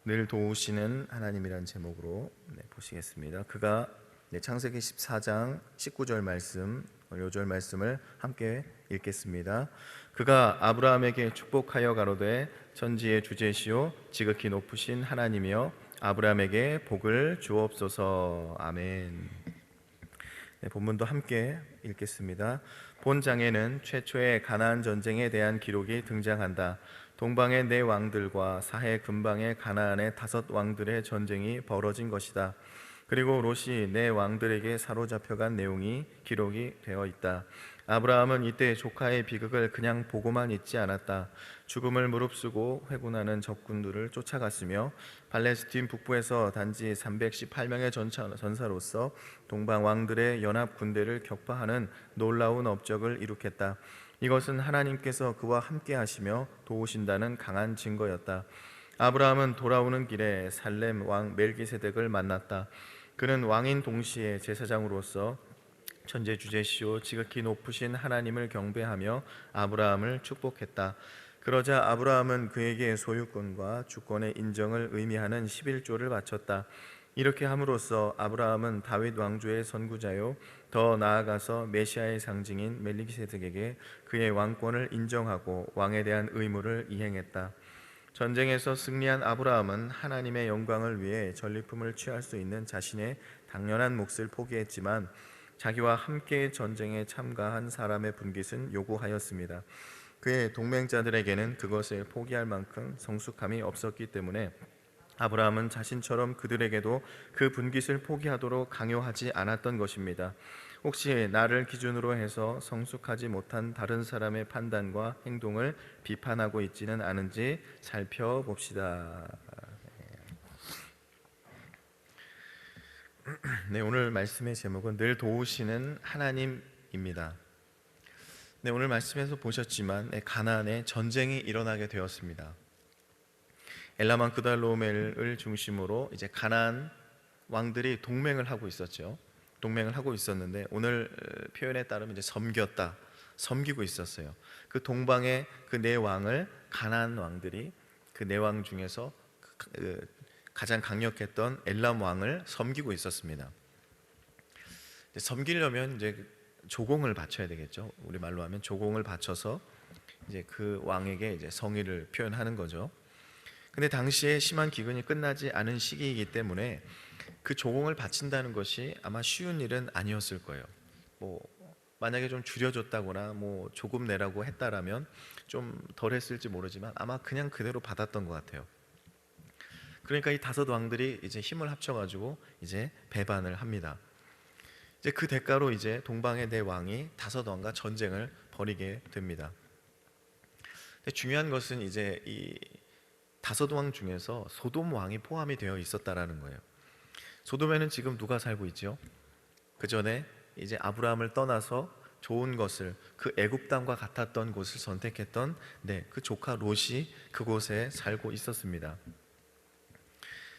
늘 도우시는 하나님이란 제목으로 보시겠습니다. 그가 창세기 14장 19절 말씀, 요절 말씀을 함께 읽겠습니다. 그가 아브라함에게 축복하여 가로되 천지의 주제시오 지극히 높으신 하나님이여 아브라함에게 복을 주옵소서. 아멘. 본문도 함께 읽겠습니다. 본 장에는 최초의 가나안 전쟁에 대한 기록이 등장한다. 동방의 네 왕들과 사해 근방의 가나안의 5 왕들의 전쟁이 벌어진 것이다. 그리고 롯이 네 왕들에게 사로잡혀간 내용이 기록이 되어 있다. 아브라함은 이때 조카의 비극을 그냥 보고만 있지 않았다. 죽음을 무릅쓰고 회군하는 적군들을 쫓아갔으며 팔레스틴 북부에서 단지 318명의 전사로서 동방 왕들의 연합 군대를 격파하는 놀라운 업적을 이룩했다. 이것은 하나님께서 그와 함께 하시며 도우신다는 강한 증거였다. 아브라함은 돌아오는 길에 살렘 왕 멜기세덱을 만났다. 그는 왕인 동시에 제사장으로서 천재주제시오 지극히 높으신 하나님을 경배하며 아브라함을 축복했다. 그러자 아브라함은 그에게 소유권과 주권의 인정을 의미하는 11조를 바쳤다. 이렇게 함으로써 아브라함은 다윗 왕조의 선구자요 더 나아가서 메시아의 상징인 멜기세덱에게 그의 왕권을 인정하고 왕에 대한 의무를 이행했다. 전쟁에서 승리한 아브라함은 하나님의 영광을 위해 전리품을 취할 수 있는 자신의 당연한 몫을 포기했지만 자기와 함께 전쟁에 참가한 사람의 분깃은 요구하였습니다. 그의 동맹자들에게는 그것을 포기할 만큼 성숙함이 없었기 때문에 아브라함은 자신처럼 그들에게도 그 분깃을 포기하도록 강요하지 않았던 것입니다. 혹시 나를 기준으로 해서 성숙하지 못한 다른 사람의 판단과 행동을 비판하고 있지는 않은지 살펴봅시다. 네, 오늘 말씀의 제목은 늘 도우시는 하나님입니다. 네, 오늘 말씀에서 보셨지만 가나안에 전쟁이 일어나게 되었습니다. 엘라만 그달로멜을 중심으로 이제 가나안 왕들이 동맹을 하고 있었죠. 동맹을 하고 있었는데 오늘 표현에 따르면 이제 섬기고 있었어요. 그 동방의 그 네 왕을 가나안 왕들이 그 네 왕 중에서 가장 강력했던 엘람 왕을 섬기고 있었습니다. 섬기려면 이제 조공을 바쳐야 되겠죠. 우리 말로 하면 조공을 바쳐서 이제 그 왕에게 이제 성의를 표현하는 거죠. 근데 당시에 심한 기근이 끝나지 않은 시기이기 때문에 그 조공을 바친다는 것이 아마 쉬운 일은 아니었을 거예요. 만약에 좀 줄여줬다거나 조금 내라고 했다라면 좀 덜 했을지 모르지만 아마 그냥 그대로 받았던 것 같아요. 그러니까 이 5 왕들이 이제 힘을 합쳐가지고 이제 배반을 합니다. 이제 그 대가로 이제 동방의 네 왕이 5 왕과 전쟁을 벌이게 됩니다. 근데 중요한 것은 이제 이 5 왕 중에서 소돔 왕이 포함이 되어 있었다라는 거예요. 소돔에는 지금 누가 살고 있죠? 그 전에 이제 아브라함을 떠나서 좋은 것을 그 애굽 땅과 같았던 곳을 선택했던 그 조카 롯이 그곳에 살고 있었습니다.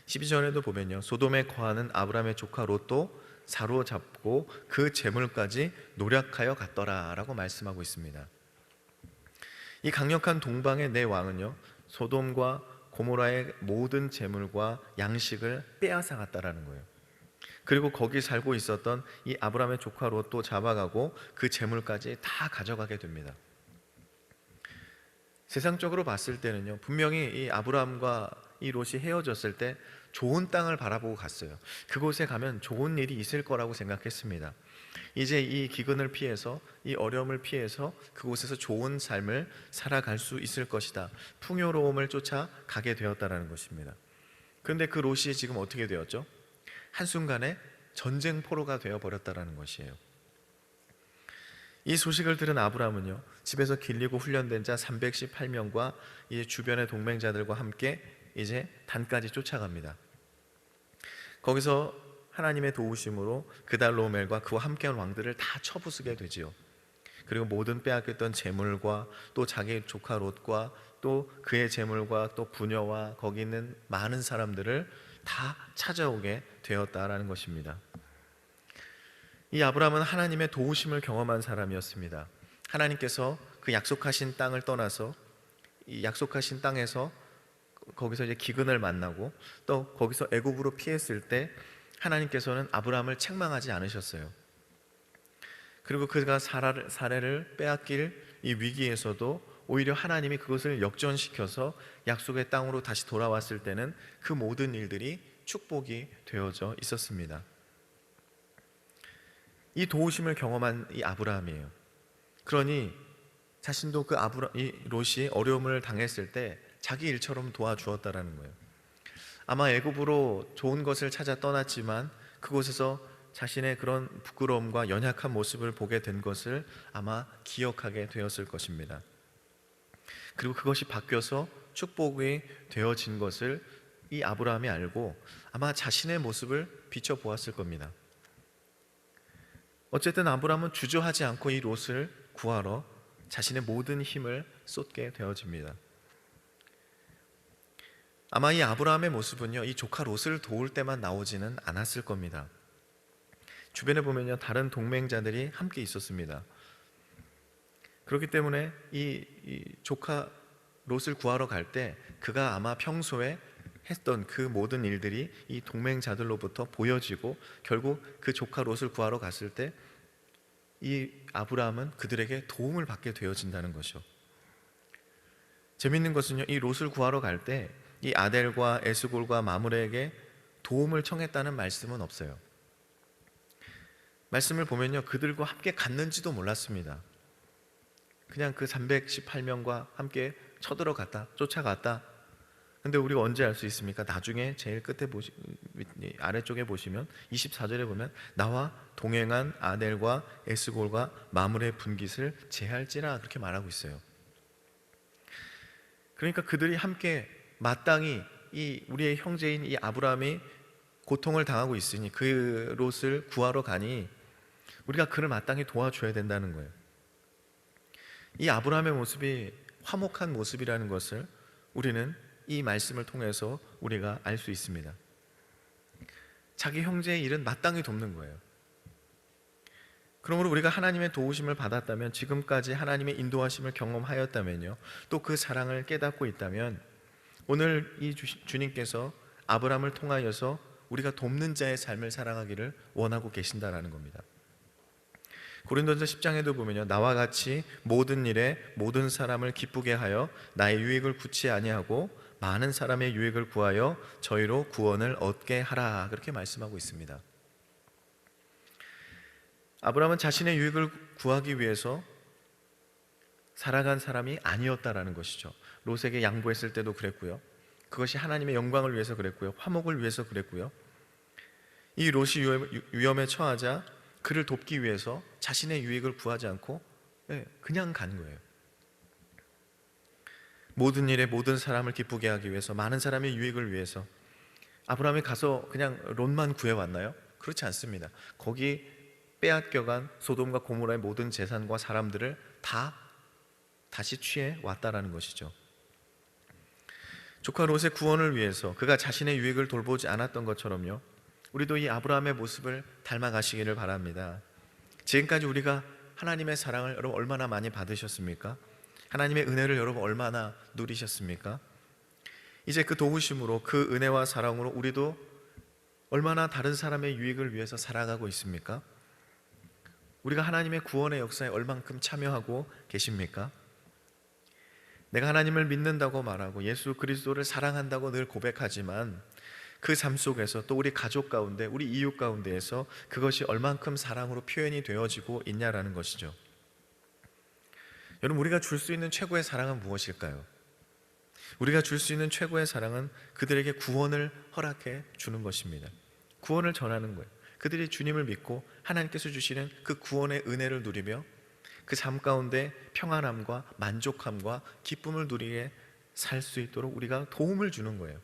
12절에도 보면요, 소돔에 거하는 아브라함의 조카 롯도 사로잡고 그 재물까지 노력하여 갔더라 라고 말씀하고 있습니다. 이 강력한 동방의 네 왕은요, 소돔과 고모라의 모든 재물과 양식을 빼앗아 갔다라는 거예요. 그리고 거기 살고 있었던 이 아브라함의 조카 롯도 잡아가고 그 재물까지 다 가져가게 됩니다. 세상적으로 봤을 때는요, 분명히 이 아브라함과 이 롯이 헤어졌을 때 좋은 땅을 바라보고 갔어요. 그곳에 가면 좋은 일이 있을 거라고 생각했습니다. 이제 이 기근을 피해서, 이 어려움을 피해서 그곳에서 좋은 삶을 살아갈 수 있을 것이다. 풍요로움을 쫓아 가게 되었다는 것입니다. 그런데 그 롯이 지금 어떻게 되었죠? 한순간에 전쟁포로가 되어버렸다는 것이에요. 이 소식을 들은 아브라함은요, 집에서 길리고 훈련된 자 318명과 이 주변의 동맹자들과 함께 이제 단까지 쫓아갑니다. 거기서 하나님의 도우심으로 그달로멜과 그와 함께한 왕들을 다 쳐부수게 되지요. 그리고 모든 빼앗겼던 재물과 또 자기 조카 롯과 또 그의 재물과 또 부녀와 거기 있는 많은 사람들을 다 찾아오게 되었다라는 것입니다. 이 아브라함은 하나님의 도우심을 경험한 사람이었습니다. 하나님께서 그 약속하신 땅을 떠나서 이 약속하신 땅에서 거기서 이제 기근을 만나고 또 거기서 애굽으로 피했을 때 하나님께서는 아브라함을 책망하지 않으셨어요. 그리고 그가 사례를 빼앗길 이 위기에서도 오히려 하나님이 그것을 역전시켜서 약속의 땅으로 다시 돌아왔을 때는 그 모든 일들이 축복이 되어져 있었습니다. 이 도우심을 경험한 이 아브라함이에요. 그러니 자신도 이 롯이 어려움을 당했을 때 자기 일처럼 도와주었다라는 거예요. 아마 애굽으로 좋은 것을 찾아 떠났지만 그곳에서 자신의 그런 부끄러움과 연약한 모습을 보게 된 것을 아마 기억하게 되었을 것입니다. 그리고 그것이 바뀌어서 축복이 되어진 것을 이 아브라함이 알고 아마 자신의 모습을 비춰보았을 겁니다. 어쨌든 아브라함은 주저하지 않고 이 롯을 구하러 자신의 모든 힘을 쏟게 되어집니다. 아마 이 아브라함의 모습은요, 이 조카 롯을 도울 때만 나오지는 않았을 겁니다. 주변에 보면요, 다른 동맹자들이 함께 있었습니다. 그렇기 때문에 이 조카 롯을 구하러 갈 때 그가 아마 평소에 했던 그 모든 일들이 이 동맹자들로부터 보여지고 결국 그 조카 롯을 구하러 갔을 때 이 아브라함은 그들에게 도움을 받게 되어진다는 것이죠. 재밌는 것은요, 이 롯을 구하러 갈 때 이 아델과 에스골과 마므레에게 도움을 청했다는 말씀은 없어요. 말씀을 보면요, 그들과 함께 갔는지도 몰랐습니다. 그냥 그 318명과 함께 쳐들어갔다, 쫓아갔다. 근데 우리가 언제 알 수 있습니까? 나중에 제일 끝에 아래쪽에 보시면 24절에 보면 나와 동행한 아델과 에스골과 마므레 분깃을 제할지라 그렇게 말하고 있어요. 그러니까 그들이 함께 마땅히 이 우리의 형제인 이 아브라함이 고통을 당하고 있으니 그 롯을 구하러 가니 우리가 그를 마땅히 도와줘야 된다는 거예요. 이 아브라함의 모습이 화목한 모습이라는 것을 우리는 이 말씀을 통해서 우리가 알 수 있습니다. 자기 형제의 일은 마땅히 돕는 거예요. 그러므로 우리가 하나님의 도우심을 받았다면, 지금까지 하나님의 인도하심을 경험하였다면요, 또 그 사랑을 깨닫고 있다면 오늘 이 주님께서 아브라함을 통하여서 우리가 돕는 자의 삶을 살아가기를 원하고 계신다라는 겁니다. 고린도전서 10장에도 보면요, 나와 같이 모든 일에 모든 사람을 기쁘게 하여 나의 유익을 구치 아니하고 많은 사람의 유익을 구하여 저희로 구원을 얻게 하라, 그렇게 말씀하고 있습니다. 아브라함은 자신의 유익을 구하기 위해서 살아간 사람이 아니었다라는 것이죠. 롯에게 양보했을 때도 그랬고요, 그것이 하나님의 영광을 위해서 그랬고요, 화목을 위해서 그랬고요, 이 롯이 위험에 처하자 그를 돕기 위해서 자신의 유익을 구하지 않고 그냥 간 거예요. 모든 일에 모든 사람을 기쁘게 하기 위해서, 많은 사람의 유익을 위해서 아브라함이 가서 그냥 롯만 구해왔나요? 그렇지 않습니다. 거기 빼앗겨간 소돔과 고모라의 모든 재산과 사람들을 다 다시 취해 왔다라는 것이죠. 조카 롯의 구원을 위해서 그가 자신의 유익을 돌보지 않았던 것처럼요, 우리도 이 아브라함의 모습을 닮아가시기를 바랍니다. 지금까지 우리가 하나님의 사랑을 여러분 얼마나 많이 받으셨습니까? 하나님의 은혜를 여러분 얼마나 누리셨습니까? 이제 그 도우심으로, 그 은혜와 사랑으로 우리도 얼마나 다른 사람의 유익을 위해서 살아가고 있습니까? 우리가 하나님의 구원의 역사에 얼만큼 참여하고 계십니까? 내가 하나님을 믿는다고 말하고 예수 그리스도를 사랑한다고 늘 고백하지만 그 삶 속에서 또 우리 가족 가운데, 우리 이웃 가운데에서 그것이 얼만큼 사랑으로 표현이 되어지고 있냐라는 것이죠. 여러분, 우리가 줄 수 있는 최고의 사랑은 무엇일까요? 우리가 줄 수 있는 최고의 사랑은 그들에게 구원을 허락해 주는 것입니다. 구원을 전하는 거예요. 그들이 주님을 믿고 하나님께서 주시는 그 구원의 은혜를 누리며 그 삶 가운데 평안함과 만족함과 기쁨을 누리게 살 수 있도록 우리가 도움을 주는 거예요.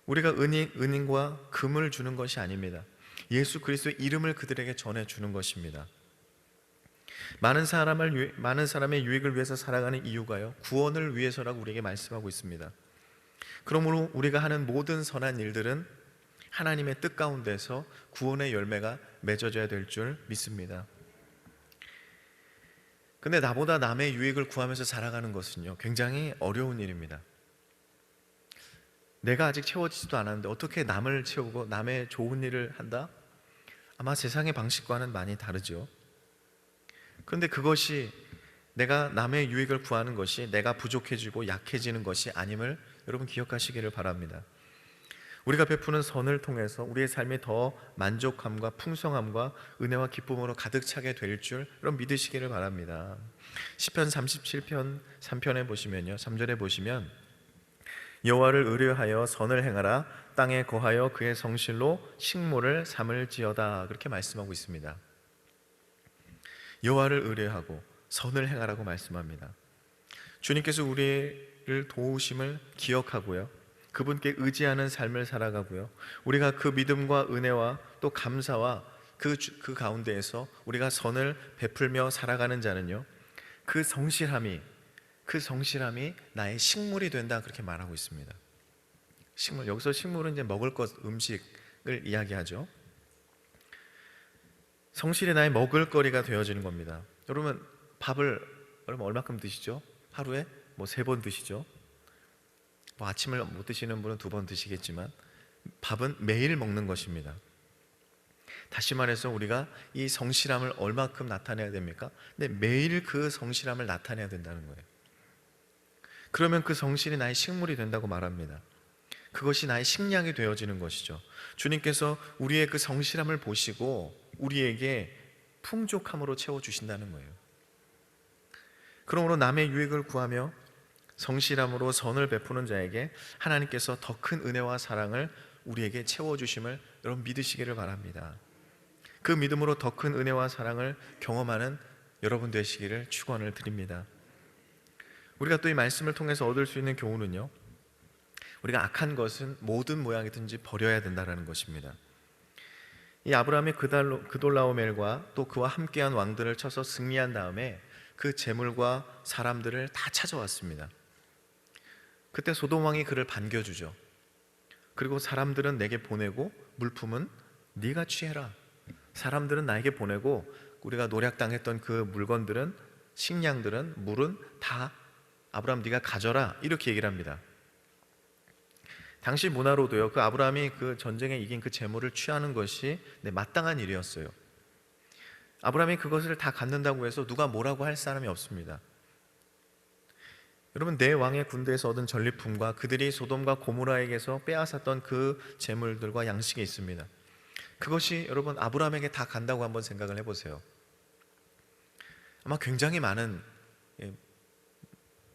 우리가 은인과 금을 주는 것이 아닙니다. 예수 그리스도의 이름을 그들에게 전해주는 것입니다. 많은 사람의 유익을 위해서 살아가는 이유가요, 구원을 위해서라고 우리에게 말씀하고 있습니다. 그러므로 우리가 하는 모든 선한 일들은 하나님의 뜻 가운데서 구원의 열매가 맺어져야 될 줄 믿습니다. 근데 나보다 남의 유익을 구하면서 살아가는 것은요, 굉장히 어려운 일입니다. 내가 아직 채워지지도 않았는데 어떻게 남을 채우고 남의 좋은 일을 한다? 아마 세상의 방식과는 많이 다르죠. 그런데 그것이 내가 남의 유익을 구하는 것이 내가 부족해지고 약해지는 것이 아님을 여러분 기억하시기를 바랍니다. 우리가 베푸는 선을 통해서 우리의 삶이 더 만족함과 풍성함과 은혜와 기쁨으로 가득 차게 될 줄 여러분 믿으시기를 바랍니다. 시편 37편 3편에 보시면요, 3절에 보시면 여호와를 의뢰하여 선을 행하라, 땅에 거하여 그의 성실로 식물을 삼을지어다, 그렇게 말씀하고 있습니다. 여호와를 의뢰하고 선을 행하라고 말씀합니다. 주님께서 우리를 도우심을 기억하고요, 그분께 의지하는 삶을 살아가고요, 우리가 그 믿음과 은혜와 또 감사와 그 가운데에서 우리가 선을 베풀며 살아가는 자는요, 그 성실함이 나의 식물이 된다, 그렇게 말하고 있습니다. 식물, 여기서 식물은 이제 먹을 것, 음식을 이야기하죠. 성실이 나의 먹을거리가 되어지는 겁니다. 여러분 밥을 얼마큼 드시죠? 하루에 3번 드시죠? 아침을 못 드시는 분은 2번 드시겠지만 밥은 매일 먹는 것입니다. 다시 말해서 우리가 이 성실함을 얼마큼 나타내야 됩니까? 근데 매일 그 성실함을 나타내야 된다는 거예요. 그러면 그 성실이 나의 식물이 된다고 말합니다. 그것이 나의 식량이 되어지는 것이죠. 주님께서 우리의 그 성실함을 보시고 우리에게 풍족함으로 채워주신다는 거예요. 그러므로 남의 유익을 구하며 성실함으로 선을 베푸는 자에게 하나님께서 더 큰 은혜와 사랑을 우리에게 채워주심을 여러분 믿으시기를 바랍니다. 그 믿음으로 더 큰 은혜와 사랑을 경험하는 여러분 되시기를 축원을 드립니다. 우리가 또 이 말씀을 통해서 얻을 수 있는 교훈은요, 우리가 악한 것은 모든 모양이든지 버려야 된다는 것입니다. 이 아브라함이 그돌라오멜과 또 그와 함께한 왕들을 쳐서 승리한 다음에 그 재물과 사람들을 다 찾아왔습니다. 그때 소돔 왕이 그를 반겨주죠. 그리고 사람들은 내게 보내고 물품은 네가 취해라. 사람들은 나에게 보내고 우리가 노략당했던 그 물건들은, 식량들은, 물은 다 아브라함 네가 가져라, 이렇게 얘기를 합니다. 당시 문화로도요, 그 아브라함이 그 전쟁에 이긴 그 재물을 취하는 것이 마땅한 일이었어요. 아브라함이 그것을 다 갖는다고 해서 누가 뭐라고 할 사람이 없습니다. 여러분, 내 왕의 군대에서 얻은 전리품과 그들이 소돔과 고모라에게서 빼앗았던 그 재물들과 양식이 있습니다. 그것이 여러분 아브라함에게 다 간다고 한번 생각을 해보세요. 아마 굉장히 많은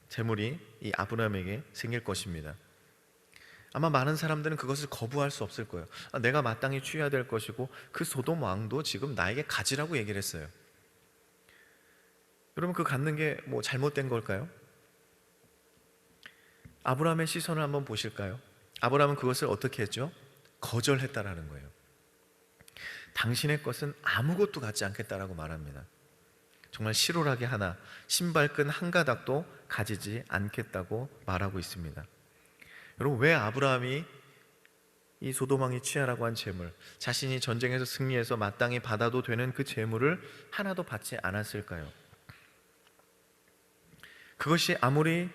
재물이 이 아브라함에게 생길 것입니다. 아마 많은 사람들은 그것을 거부할 수 없을 거예요. 내가 마땅히 취해야 될 것이고 그 소돔 왕도 지금 나에게 가지라고 얘기를 했어요. 여러분, 그 갖는 게 잘못된 걸까요? 아브라함의 시선을 한번 보실까요? 아브라함은 그것을 어떻게 했죠? 거절했다라는 거예요. 당신의 것은 아무것도 갖지 않겠다라고 말합니다. 정말 실오라기 하나, 신발끈 한 가닥도 가지지 않겠다고 말하고 있습니다. 여러분, 왜 아브라함이 이 소돔 왕이 취하라고 한 재물, 자신이 전쟁에서 승리해서 마땅히 받아도 되는 그 재물을 하나도 받지 않았을까요? 그것이 아무리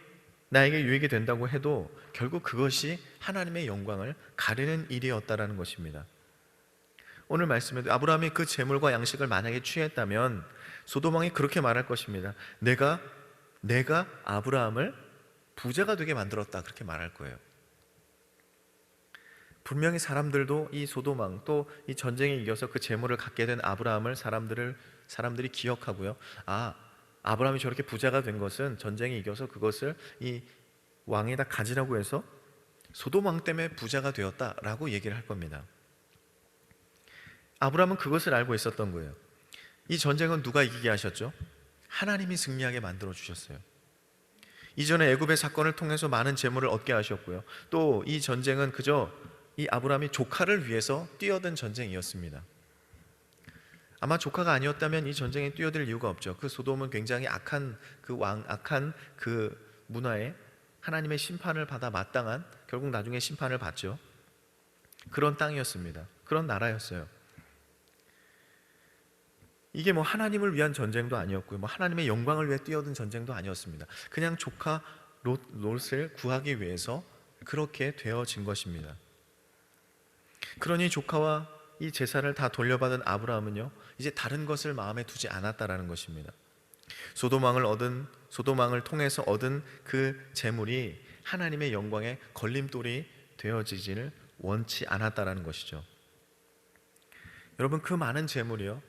나에게 유익이 된다고 해도 결국 그것이 하나님의 영광을 가리는 일이었다라는 것입니다. 오늘 말씀에도 아브라함이 그 재물과 양식을 만약에 취했다면 소돔 왕이 그렇게 말할 것입니다. 내가 아브라함을 부자가 되게 만들었다, 그렇게 말할 거예요. 분명히 사람들도 이 소돔 왕, 또 이 전쟁에 이겨서 그 재물을 갖게 된 아브라함을 사람들이 기억하고요, 아브라함이 저렇게 부자가 된 것은 전쟁에 이겨서 그것을 이 왕에다 가지라고 해서 소돔 왕 때문에 부자가 되었다라고 얘기를 할 겁니다. 아브라함은 그것을 알고 있었던 거예요. 이 전쟁은 누가 이기게 하셨죠? 하나님이 승리하게 만들어 주셨어요. 이전에 애굽의 사건을 통해서 많은 재물을 얻게 하셨고요, 또 이 전쟁은 그저 이 아브라함이 조카를 위해서 뛰어든 전쟁이었습니다. 아마 조카가 아니었다면 이 전쟁에 뛰어들 이유가 없죠. 그 소돔은 굉장히 악한 그 문화에 하나님의 심판을 받아 마땅한, 결국 나중에 심판을 받죠. 그런 땅이었습니다. 그런 나라였어요. 이게 하나님을 위한 전쟁도 아니었고요, 하나님의 영광을 위해 뛰어든 전쟁도 아니었습니다. 그냥 조카 롯을 구하기 위해서 그렇게 되어진 것입니다. 그러니 조카와 이 제사를 다 돌려받은 아브라함은요, 이제 다른 것을 마음에 두지 않았다라는 것입니다. 소도망을 통해서 얻은 그 재물이 하나님의 영광의 걸림돌이 되어지지를 원치 않았다라는 것이죠. 여러분, 그 많은 재물이요,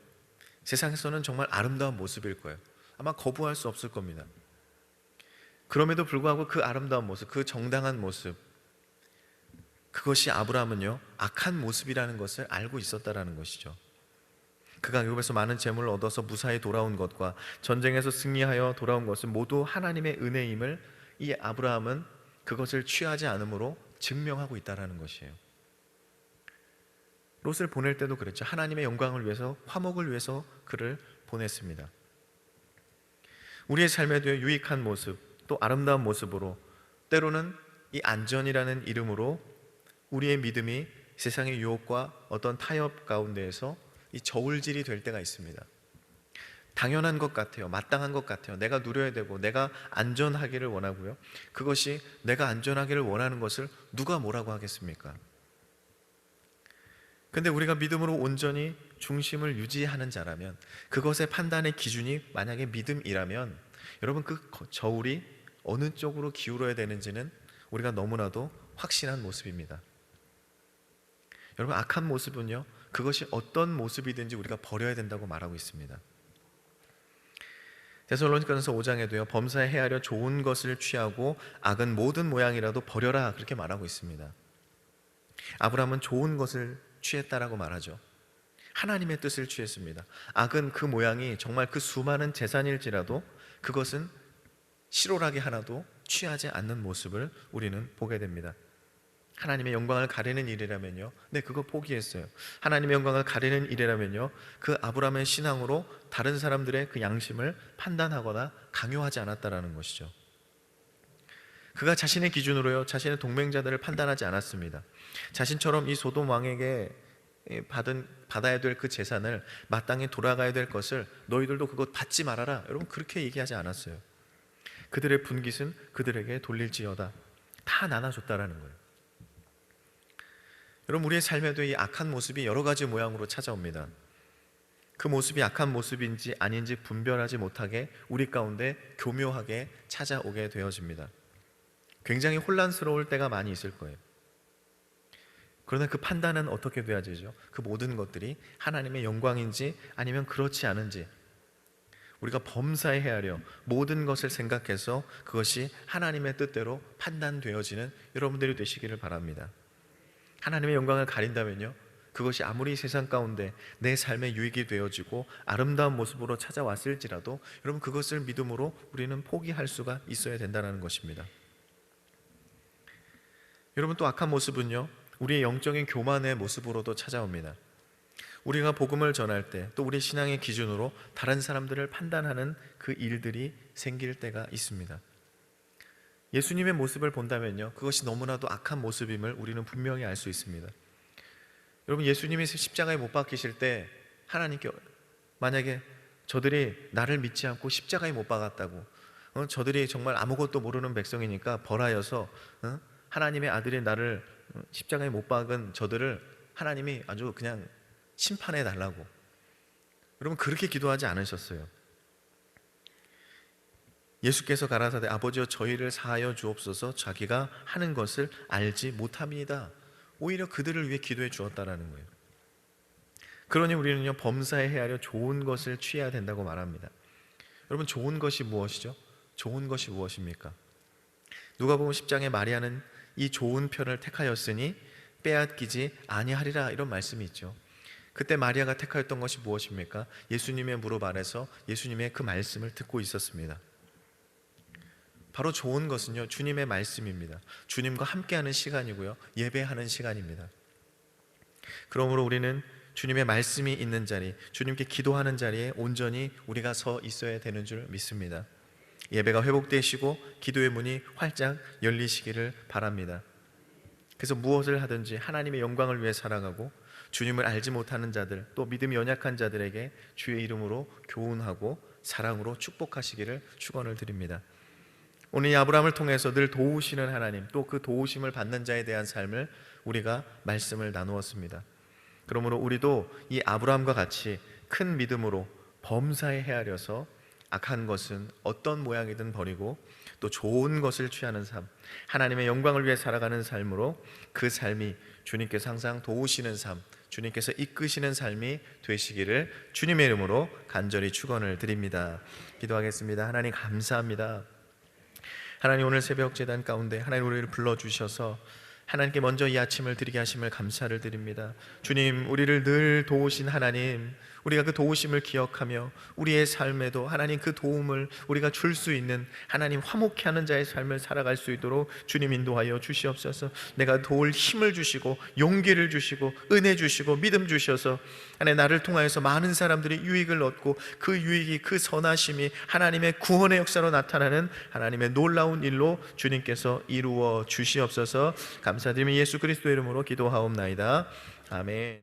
세상에서는 정말 아름다운 모습일 거예요. 아마 거부할 수 없을 겁니다. 그럼에도 불구하고 그 아름다운 모습, 그 정당한 모습, 그것이 아브라함은요, 악한 모습이라는 것을 알고 있었다라는 것이죠. 그가 애굽에서 많은 재물을 얻어서 무사히 돌아온 것과 전쟁에서 승리하여 돌아온 것은 모두 하나님의 은혜임을 이 아브라함은 그것을 취하지 않음으로 증명하고 있다라는 것이에요. 롯을 보낼 때도 그랬죠. 하나님의 영광을 위해서, 화목을 위해서 그를 보냈습니다. 우리의 삶에도 유익한 모습, 또 아름다운 모습으로, 때로는 이 안전이라는 이름으로 우리의 믿음이 세상의 유혹과 어떤 타협 가운데에서 이 저울질이 될 때가 있습니다. 당연한 것 같아요. 마땅한 것 같아요. 내가 누려야 되고 내가 안전하기를 원하고요. 그것이 내가 안전하기를 원하는 것을 누가 뭐라고 하겠습니까? 근데 우리가 믿음으로 온전히 중심을 유지하는 자라면, 그것의 판단의 기준이 만약에 믿음이라면, 여러분, 그 저울이 어느 쪽으로 기울어야 되는지는 우리가 너무나도 확신한 모습입니다. 여러분, 악한 모습은요, 그것이 어떤 모습이든지 우리가 버려야 된다고 말하고 있습니다. 데살로니가전서 5장에도요, 범사에 헤아려 좋은 것을 취하고 악은 모든 모양이라도 버려라, 그렇게 말하고 있습니다. 아브라함은 좋은 것을 취했다라고 말하죠. 하나님의 뜻을 취했습니다. 악은 그 모양이 정말 그 수많은 재산일지라도 그것은 실오라기 하나도 취하지 않는 모습을 우리는 보게 됩니다. 하나님의 영광을 가리는 일이라면요, 네, 그거 포기했어요. 하나님의 영광을 가리는 일이라면요, 그 아브라함의 신앙으로 다른 사람들의 그 양심을 판단하거나 강요하지 않았다라는 것이죠. 그가 자신의 기준으로요, 자신의 동맹자들을 판단하지 않았습니다. 자신처럼 이 소돔 왕에게 받아야 될 그 재산을, 마땅히 돌아가야 될 것을 너희들도 그것 받지 말아라, 여러분, 그렇게 얘기하지 않았어요. 그들의 분깃은 그들에게 돌릴지어다, 다 나눠줬다라는 거예요. 여러분, 우리의 삶에도 이 악한 모습이 여러 가지 모양으로 찾아옵니다. 그 모습이 악한 모습인지 아닌지 분별하지 못하게 우리 가운데 교묘하게 찾아오게 되어집니다. 굉장히 혼란스러울 때가 많이 있을 거예요. 그러나 그 판단은 어떻게 돼야 되죠? 그 모든 것들이 하나님의 영광인지 아니면 그렇지 않은지 우리가 범사에 헤아려 모든 것을 생각해서 그것이 하나님의 뜻대로 판단되어지는 여러분들이 되시기를 바랍니다. 하나님의 영광을 가린다면요, 그것이 아무리 세상 가운데 내 삶의 유익이 되어지고 아름다운 모습으로 찾아왔을지라도 여러분, 그것을 믿음으로 우리는 포기할 수가 있어야 된다는 것입니다. 여러분, 또 악한 모습은요, 우리의 영적인 교만의 모습으로도 찾아옵니다. 우리가 복음을 전할 때, 또 우리 신앙의 기준으로 다른 사람들을 판단하는 그 일들이 생길 때가 있습니다. 예수님의 모습을 본다면요, 그것이 너무나도 악한 모습임을 우리는 분명히 알 수 있습니다. 여러분, 예수님이 십자가에 못 박히실 때 하나님께 만약에 저들이 나를 믿지 않고 십자가에 못 박았다고, 저들이 정말 아무것도 모르는 백성이니까 벌하여서 하나님의 아들이 나를 십자가에 못 박은 저들을 하나님이 아주 그냥 심판해 달라고, 여러분, 그렇게 기도하지 않으셨어요. 예수께서 가라사대 아버지여 저희를 사하여 주옵소서, 자기가 하는 것을 알지 못함이다, 오히려 그들을 위해 기도해 주었다라는 거예요. 그러니 우리는요, 범사에 헤아려 좋은 것을 취해야 된다고 말합니다. 여러분, 좋은 것이 무엇이죠? 좋은 것이 무엇입니까? 누가복음 10장에 마리아는 이 좋은 편을 택하였으니 빼앗기지 아니하리라, 이런 말씀이 있죠. 그때 마리아가 택하였던 것이 무엇입니까? 예수님의 무릎 아래서 예수님의 그 말씀을 듣고 있었습니다. 바로 좋은 것은요, 주님의 말씀입니다. 주님과 함께하는 시간이고요, 예배하는 시간입니다. 그러므로 우리는 주님의 말씀이 있는 자리, 주님께 기도하는 자리에 온전히 우리가 서 있어야 되는 줄 믿습니다. 예배가 회복되시고 기도의 문이 활짝 열리시기를 바랍니다. 그래서 무엇을 하든지 하나님의 영광을 위해 살아가고 주님을 알지 못하는 자들, 또 믿음이 연약한 자들에게 주의 이름으로 교훈하고 사랑으로 축복하시기를 축원을 드립니다. 오늘 이 아브라함을 통해서 늘 도우시는 하나님, 또 그 도우심을 받는 자에 대한 삶을 우리가 말씀을 나누었습니다. 그러므로 우리도 이 아브라함과 같이 큰 믿음으로 범사에 헤아려서 악한 것은 어떤 모양이든 버리고 또 좋은 것을 취하는 삶, 하나님의 영광을 위해 살아가는 삶으로 그 삶이 주님께서 항상 도우시는 삶, 주님께서 이끄시는 삶이 되시기를 주님의 이름으로 간절히 축원을 드립니다. 기도하겠습니다. 하나님 감사합니다. 하나님, 오늘 새벽 제단 가운데 하나님 우리를 불러주셔서 하나님께 먼저 이 아침을 드리게 하심을 감사를 드립니다. 주님, 우리를 늘 도우신 하나님, 우리가 그 도우심을 기억하며 우리의 삶에도 하나님 그 도움을 우리가 줄 수 있는 하나님 화목케 하는 자의 삶을 살아갈 수 있도록 주님 인도하여 주시옵소서. 내가 도울 힘을 주시고 용기를 주시고 은혜 주시고 믿음 주셔서 하나님 나를 통하여서 많은 사람들이 유익을 얻고 그 유익이, 그 선하심이 하나님의 구원의 역사로 나타나는 하나님의 놀라운 일로 주님께서 이루어 주시옵소서. 감사드리며 예수 그리스도의 이름으로 기도하옵나이다. 아멘.